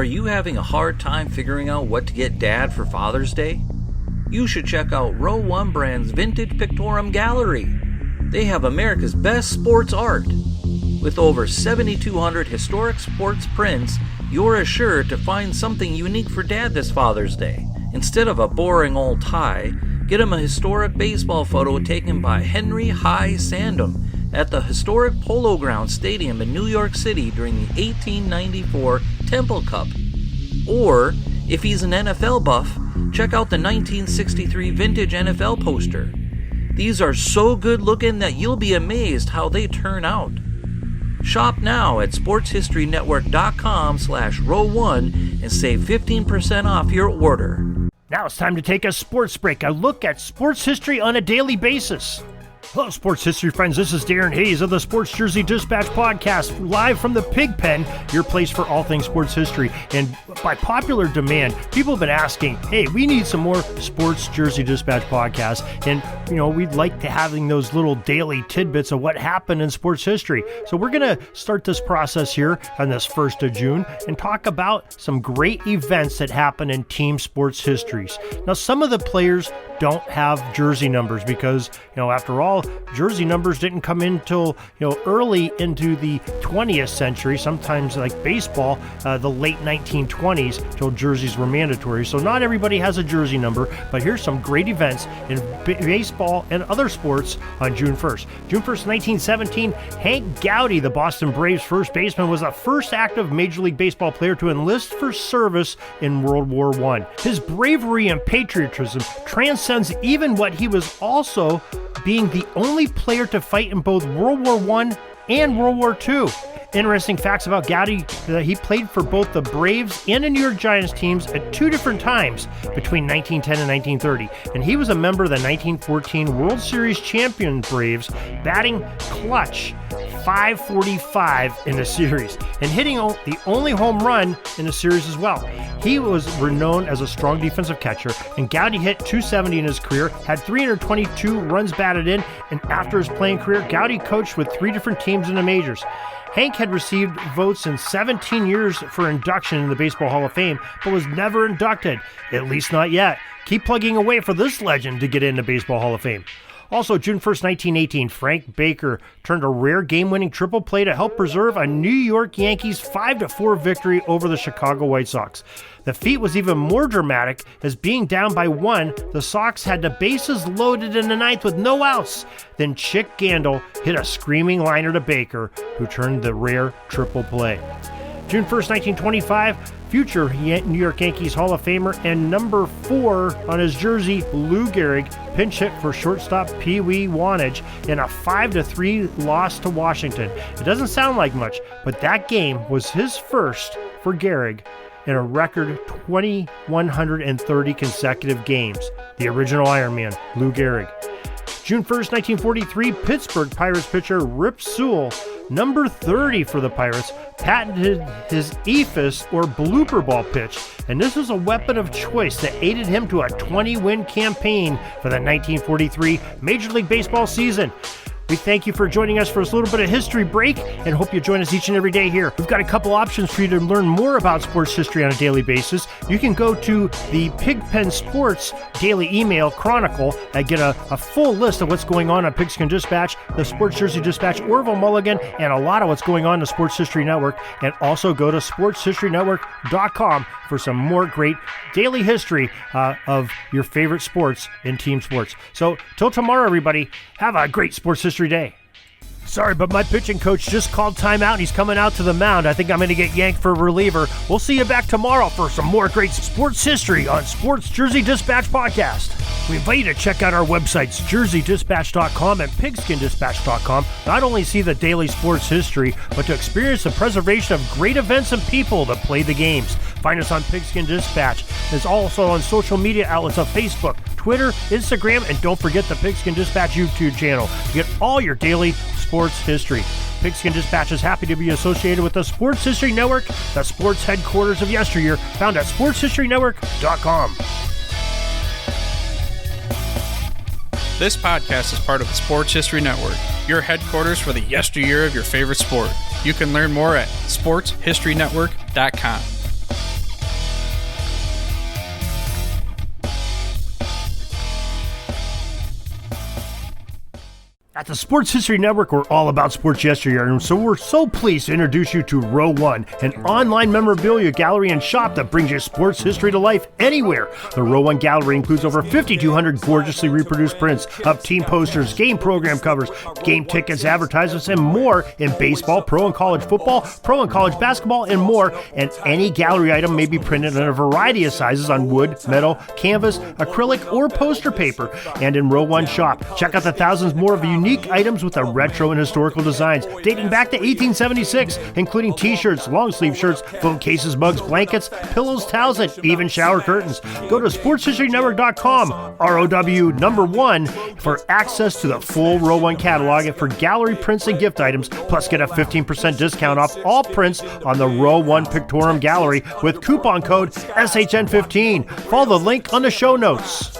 Are you having a hard time figuring out what to get Dad for Father's Day? You should check out Row 1 Brand's Vintage Pictorum Gallery. They have America's best sports art. With over 7,200 historic sports prints, you're assured to find something unique for Dad this Father's Day. Instead of a boring old tie, get him a historic baseball photo taken by Henry High Sandom at the historic Polo Grounds Stadium in New York City during the 1894 Temple Cup. Or, if he's an NFL buff, check out the 1963 vintage NFL poster. These are so good looking that you'll be amazed how they turn out. Shop now at sportshistorynetwork.com/row1 and save 15% off your order. Now it's time to take a sports break, a look at sports history on a daily basis. Hello, sports history friends. This is Darren Hayes of the Sports Jersey Dispatch podcast, live from the Pig Pen, your place for all things sports history. And by popular demand, people have been asking, hey, we need some more Sports Jersey Dispatch podcasts. And, we'd like to having those little daily tidbits of what happened in sports history. So we're going to start this process here on this 1st of June and talk about some great events that happen in team sports histories. Now, some of the players don't have jersey numbers because, after all, jersey numbers didn't come in until, early into the 20th century, sometimes like baseball, the late 1920s, till jerseys were mandatory. So not everybody has a jersey number, but here's some great events in baseball and other sports on June 1st. June 1st, 1917, Hank Gowdy, the Boston Braves first baseman, was the first active Major League Baseball player to enlist for service in World War I. His bravery and patriotism transcends even what he was also being the only player to fight in both World War I and World War II. Interesting facts about Gowdy: that he played for both the Braves and the New York Giants teams at two different times between 1910 and 1930, and he was a member of the 1914 World Series champion Braves, batting clutch .545 in the series and hitting the only home run in the series as well. He was renowned as a strong defensive catcher, and Gowdy hit .270 in his career, had 322 runs batted in, and after his playing career, Gowdy coached with 3 different teams in the majors. Hank had received votes in 17 years for induction in the Baseball Hall of Fame, but was never inducted, at least not yet. Keep plugging away for this legend to get into Baseball Hall of Fame. Also, June 1st, 1918, Frank Baker turned a rare game-winning triple play to help preserve a New York Yankees 5-4 victory over the Chicago White Sox. The feat was even more dramatic, as being down by 1, the Sox had the bases loaded in the 9th with no outs. Then Chick Gandil hit a screaming liner to Baker, who turned the rare triple play. June 1st, 1925, future New York Yankees Hall of Famer and number 4 on his jersey, Lou Gehrig, pinch hit for shortstop Pee Wee Wanage in a 5-3 loss to Washington. It doesn't sound like much, but that game was his first for Gehrig in a record 2,130 consecutive games. The original Iron Man, Lou Gehrig. June 1st, 1943, Pittsburgh Pirates pitcher Rip Sewell, number 30 for the Pirates, patented his eephus or blooper ball pitch, and this was a weapon of choice that aided him to a 20-win campaign for the 1943 Major League Baseball season. We thank you for joining us for this little bit of history break and hope you join us each and every day here. We've got a couple options for you to learn more about sports history on a daily basis. You can go to the Pigpen Sports Daily Email Chronicle and get a full list of what's going on Pigskin Dispatch, the Sports Jersey Dispatch, Orville Mulligan, and a lot of what's going on in the Sports History Network. And also go to sportshistorynetwork.com for some more great daily history of your favorite sports and team sports. So till tomorrow, everybody, have a great sports history day. Sorry, but my pitching coach just called timeout and he's coming out to the mound. I think I'm going to get yanked for a reliever. We'll see you back tomorrow for some more great sports history on Sports Jersey Dispatch Podcast. We invite you to check out our websites, jerseydispatch.com and pigskindispatch.com. Not only see the daily sports history, but to experience the preservation of great events and people that play the games. Find us on Pigskin Dispatch. It's also on social media outlets of Facebook, Twitter, Instagram, and don't forget the Pigskin Dispatch YouTube channel to get all your daily sports history. Pigskin Dispatch is happy to be associated with the Sports History Network, the sports headquarters of yesteryear, found at sportshistorynetwork.com. This podcast is part of the Sports History Network, your headquarters for the yesteryear of your favorite sport. You can learn more at sportshistorynetwork.com. At the Sports History Network, we're all about sports yesteryear, and so we're so pleased to introduce you to Row One, an online memorabilia gallery and shop that brings you sports history to life anywhere. The Row One gallery includes over 5,200 gorgeously reproduced prints of team posters, game program covers, game tickets, advertisements, and more in baseball, pro and college football, pro and college basketball, and more. And any gallery item may be printed in a variety of sizes on wood, metal, canvas, acrylic, or poster paper. And in Row One shop, check out the thousands more of unique items with the retro and historical designs dating back to 1876, including t-shirts, long sleeve shirts, phone cases, mugs, blankets, pillows, towels, and even shower curtains. Go to sportshistorynetwork.com, ROW1, for access to the full Row One catalog and for gallery prints and gift items, plus get a 15% discount off all prints on the Row One Pictorum Gallery with coupon code SHN15. Follow the link on the show notes.